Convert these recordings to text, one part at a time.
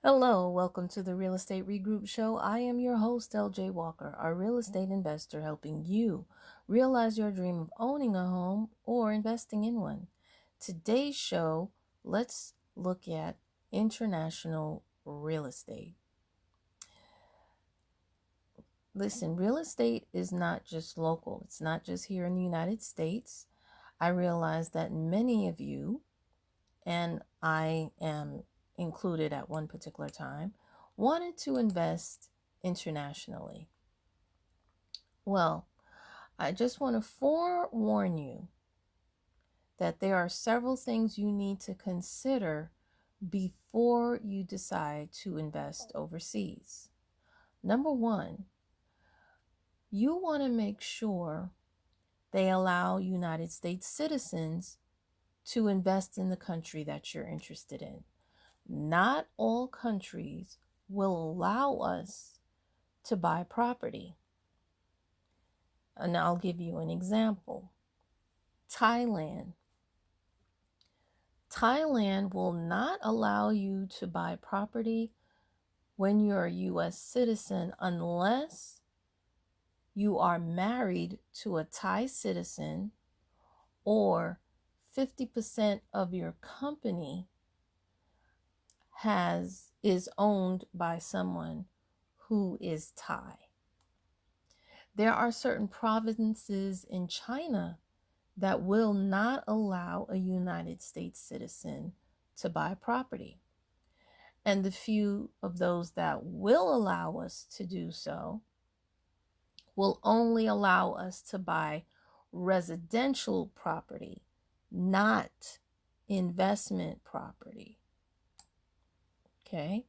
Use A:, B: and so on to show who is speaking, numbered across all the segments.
A: Hello, welcome to the Real Estate Regroup Show. I am your host, LJ Walker, a real estate investor helping you realize your dream of owning a home or investing in one. Today's show, let's look at international real estate. Listen, real estate is not just local, it's not just here in the United States. I realize that many of you, and I am included at one particular time, wanted to invest internationally. Well, I just want to forewarn you that there are several things you need to consider before you decide to invest overseas. Number one, you want to make sure they allow United States citizens to invest in the country that you're interested in. Not all countries will allow us to buy property. And I'll give you an example. Thailand. Thailand will not allow you to buy property when you're a U.S. citizen unless you are married to a Thai citizen or 50% of your company is owned by someone who is Thai. There are certain provinces in China that will not allow a United States citizen to buy property. And the few of those that will allow us to do so will only allow us to buy residential property, not investment property. Okay?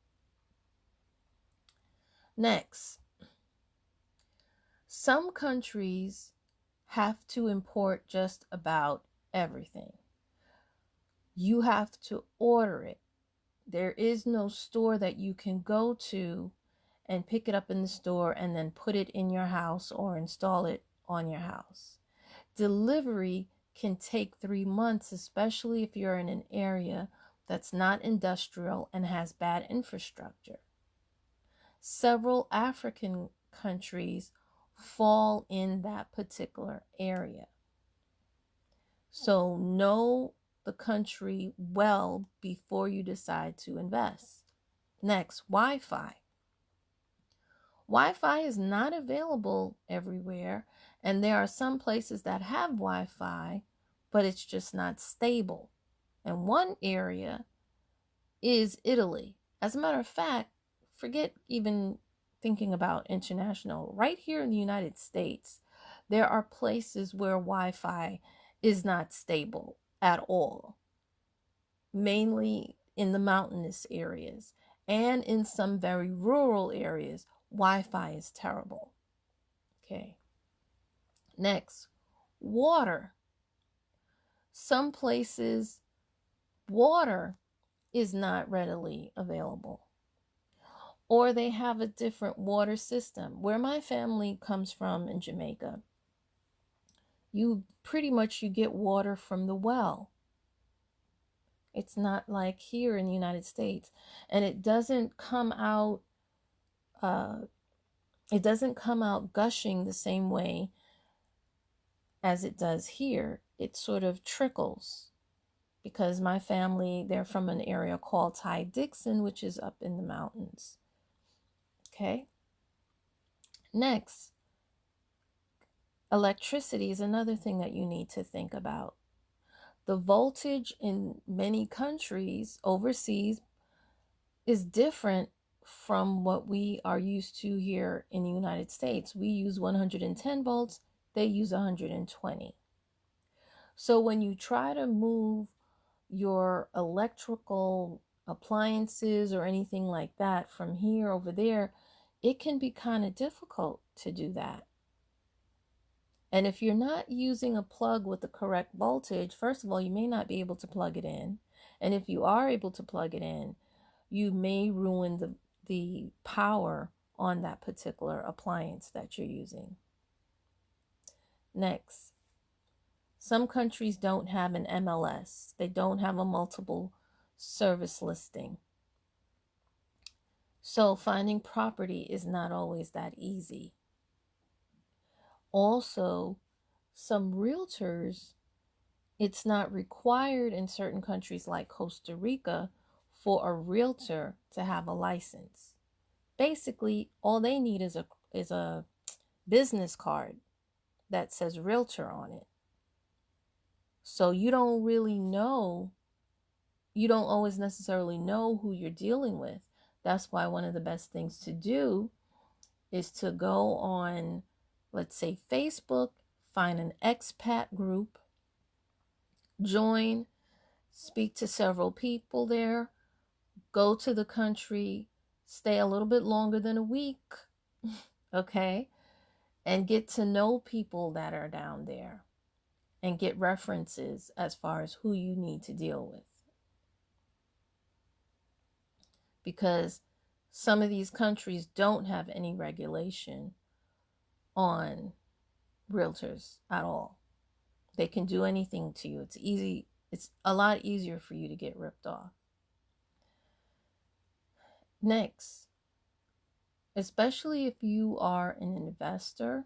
A: Next, some countries have to import just about everything. You have to order it. There is no store that you can go to and pick it up in the store and then put it in your house or install it on your house. Delivery can take 3 months, especially if you're in an area that's not industrial and has bad infrastructure. Several African countries fall in that particular area. So know the country well before you decide to invest. Next, Wi-Fi. Wi-Fi is not available everywhere, and there are some places that have Wi-Fi, but it's just not stable. And one area is Italy. As a matter of fact, forget even thinking about international. Right here in the United States, there are places where Wi-Fi is not stable at all, mainly in the mountainous areas and in some very rural areas. Wi-Fi is terrible. Okay. Next, water. Some places, water is not readily available, or they have a different water system. Where my family comes from in Jamaica, you get water from the well. It's not like here in the United States, and it doesn't come out gushing the same way as it does here. It sort of trickles, because my family, they're from an area called Ty Dixon, which is up in the mountains. Okay. Next, electricity is another thing that you need to think about. The voltage in many countries overseas is different from what we are used to here in the United States. We use 110 volts, they use 120. So when you try to move your electrical appliances or anything like that from here over there, it can be kind of difficult to do that. And if you're not using a plug with the correct voltage, first of all, you may not be able to plug it in. And if you are able to plug it in, you may ruin the power on that particular appliance that you're using. Next, some countries don't have an MLS. They don't have a multiple service listing. So finding property is not always that easy. Also, some realtors, it's not required in certain countries like Costa Rica for a realtor to have a license. Basically, all they need is a business card that says realtor on it. So you don't always necessarily know who you're dealing with. That's why one of the best things to do is to go on, let's say, Facebook, find an expat group, join, speak to several people there, go to the country, stay a little bit longer than a week, okay, and get to know people that are down there and get references as far as who you need to deal with. Because some of these countries don't have any regulation on realtors at all. They can do anything to you. It's a lot easier for you to get ripped off. Next, especially if you are an investor,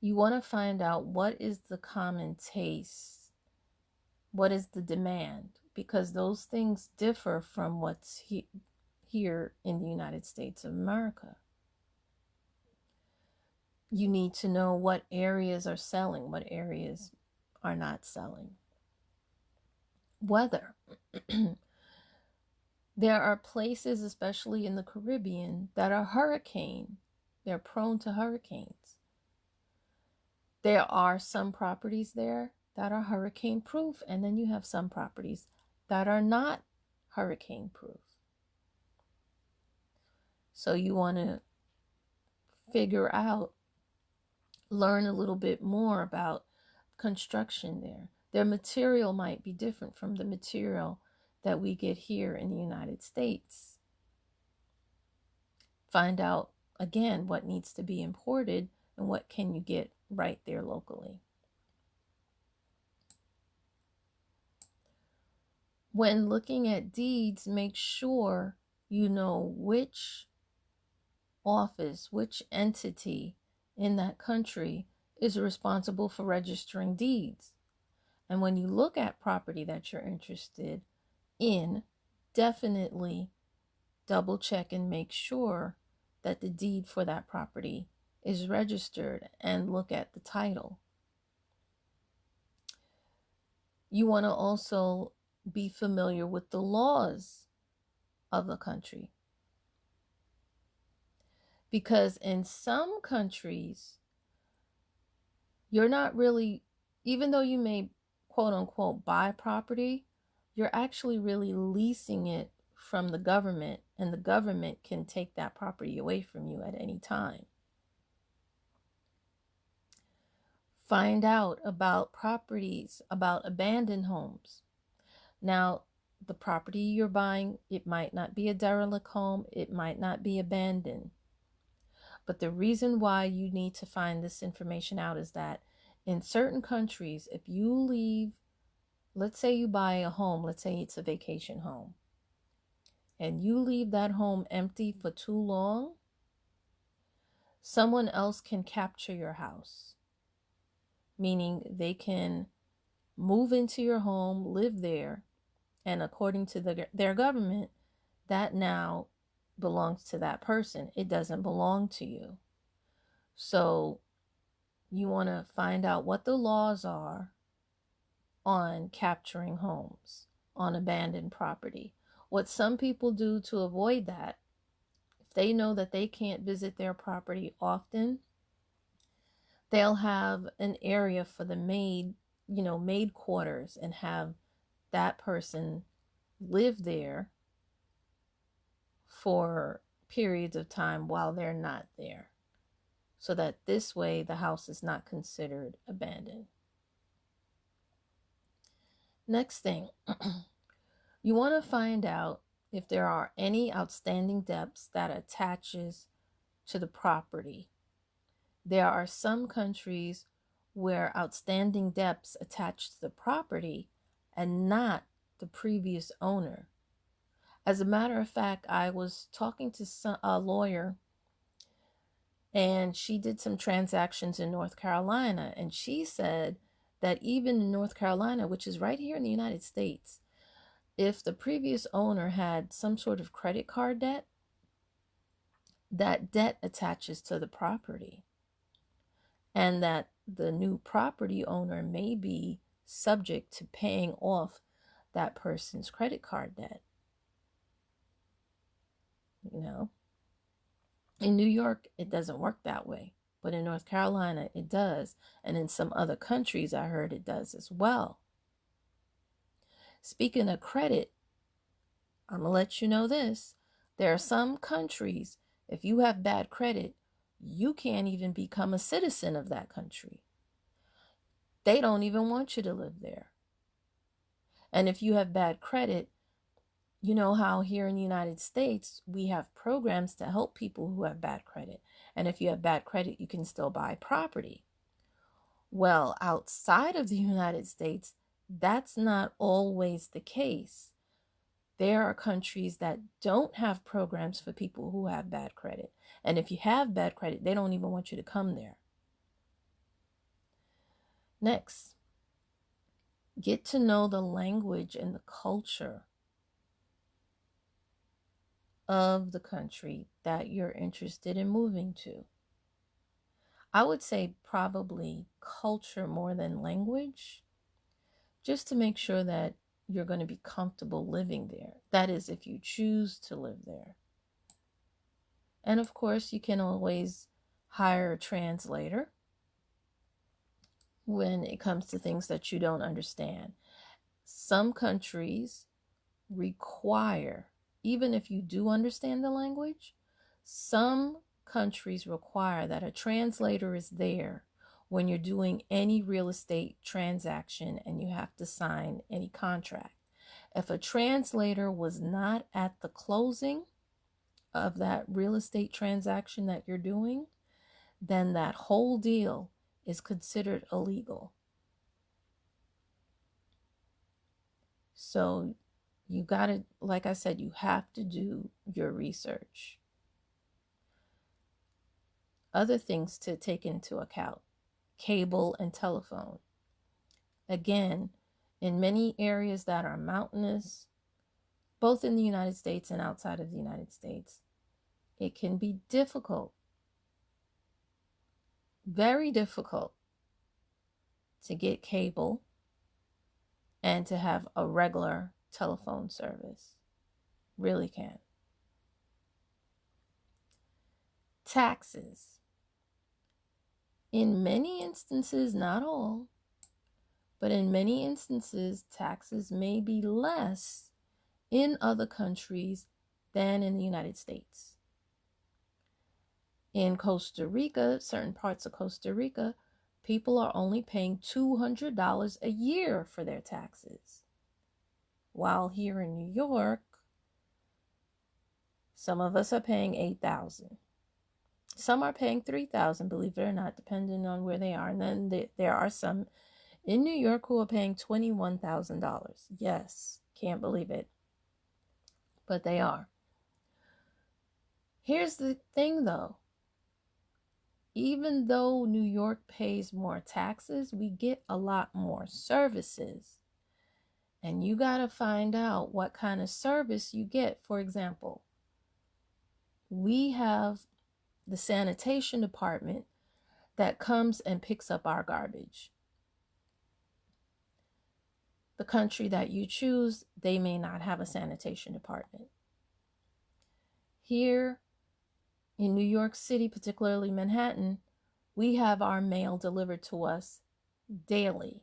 A: you want to find out what is the common taste, what is the demand, because those things differ from what's here in the United States of America. You need to know what areas are selling, what areas are not selling. Weather. There are places, especially in the Caribbean, that are hurricane. They're prone to hurricanes. There are some properties there that are hurricane proof, and then you have some properties that are not hurricane proof. So you want to learn a little bit more about construction there. Their material might be different from the material that we get here in the United States. Find out, again, what needs to be imported and what can you get right there locally. When looking at deeds, make sure you know which office, which entity in that country is responsible for registering deeds. And when you look at property that you're interested in, definitely double check and make sure that the deed for that property is registered and look at the title. You want to also be familiar with the laws of the country. Because in some countries, you're not really, even though you may quote unquote buy property, you're actually really leasing it from the government, and the government can take that property away from you at any time. Find out about properties, about abandoned homes. Now, the property you're buying, it might not be a derelict home, it might not be abandoned. But the reason why you need to find this information out is that in certain countries, if you leave, let's say you buy a home, let's say it's a vacation home, and you leave that home empty for too long, someone else can capture your house. Meaning they can move into your home, live there, and according to their government, that now belongs to that person. It doesn't belong to you. So you want to find out what the laws are on capturing homes, on abandoned property. What some people do to avoid that, if they know that they can't visit their property often, they'll have an area for the maid quarters, and have that person live there for periods of time while they're not there, so that this way the house is not considered abandoned. Next thing, you want to find out if there are any outstanding debts that attaches to the property. There are some countries where outstanding debts attach to the property and not the previous owner. As a matter of fact, I was talking to a lawyer, and she did some transactions in North Carolina, and she said that even in North Carolina, which is right here in the United States, if the previous owner had some sort of credit card debt, that debt attaches to the property, and that the new property owner may be subject to paying off that person's credit card debt. You know, in New York, it doesn't work that way, but in North Carolina, it does. And in some other countries, I heard it does as well. Speaking of credit, I'm going to let you know this. There are some countries, if you have bad credit, you can't even become a citizen of that country. They don't even want you to live there. And if you have bad credit, you know how here in the United States, we have programs to help people who have bad credit. And if you have bad credit, you can still buy property. Well, outside of the United States, that's not always the case. There are countries that don't have programs for people who have bad credit. And if you have bad credit, they don't even want you to come there. Next, get to know the language and the culture of the country that you're interested in moving to. I would say probably culture more than language, just to make sure that you're going to be comfortable living there. That is, if you choose to live there. And of course, you can always hire a translator when it comes to things that you don't understand. Some countries require, even if you do understand the language, some countries require that a translator is there when you're doing any real estate transaction and you have to sign any contract. If a translator was not at the closing of that real estate transaction that you're doing, then that whole deal is considered illegal. So you got to, like I said, you have to do your research. Other things to take into account: cable and telephone. Again, in many areas that are mountainous, both in the United States and outside of the United States, it can be difficult, very difficult, to get cable and to have a regular telephone service. Really can. Taxes. In many instances, not all, but in many instances, taxes may be less in other countries than in the United States. In Costa Rica, certain parts of Costa Rica, people are only paying $200 a year for their taxes. While here in New York, some of us are paying $8,000. Some are paying $3,000, believe it or not, depending on where they are. And then there are some in New York who are paying $21,000. Yes, can't believe it, but they are. Here's the thing, though. Even though New York pays more taxes, we get a lot more services. And you got to find out what kind of service you get. For example, we have the sanitation department that comes and picks up our garbage. The country that you choose, they may not have a sanitation department. Here in New York City, particularly Manhattan, we have our mail delivered to us daily.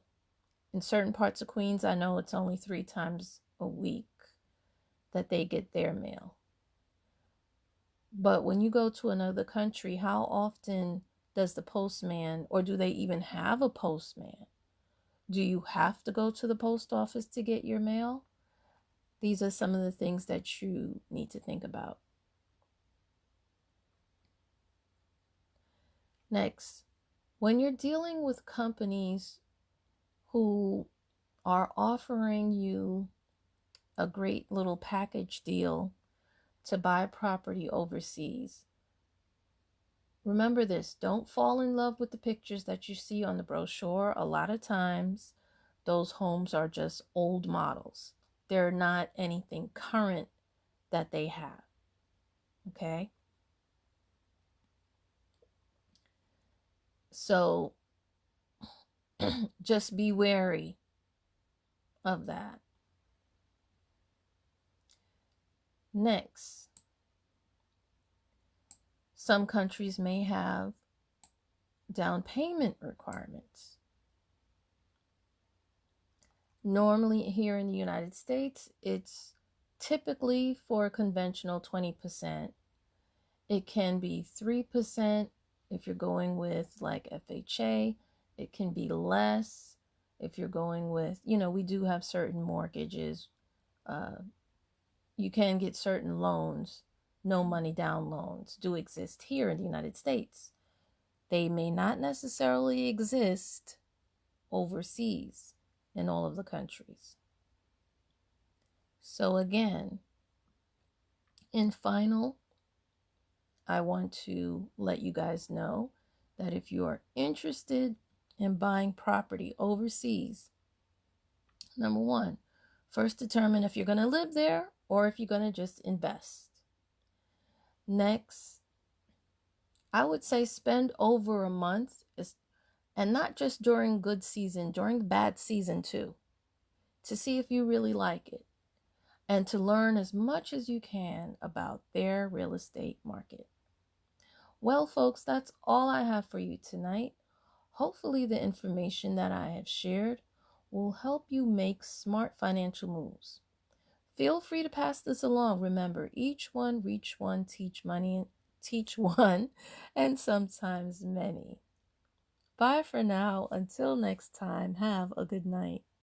A: In certain parts of Queens, I know it's only 3 times a week that they get their mail. But when you go to another country, how often does the postman, or do they even have a postman? Do you have to go to the post office to get your mail? These are some of the things that you need to think about. Next, when you're dealing with companies who are offering you a great little package deal to buy property overseas. Remember this, don't fall in love with the pictures that you see on the brochure. A lot of times, those homes are just old models. They're not anything current that they have. Okay? So just be wary of that. Next, some countries may have down payment requirements. Normally here in the United States, it's typically for a conventional 20%. It can be 3% if you're going with like FHA. It can be less if you're going with, we do have certain mortgages. You can get certain loans, no money down loans do exist here in the United States. They may not necessarily exist overseas in all of the countries. So again, in final, I want to let you guys know that if you are interested in buying property overseas, number one, first determine if you're going to live there or if you're going to just invest. Next, I would say spend over a month, and not just during good season, during bad season too, to see if you really like it and to learn as much as you can about their real estate market. Well, folks, that's all I have for you tonight. Hopefully the information that I have shared will help you make smart financial moves. Feel free to pass this along. Remember, each one, reach one, teach one, and sometimes many. Bye for now. Until next time, have a good night.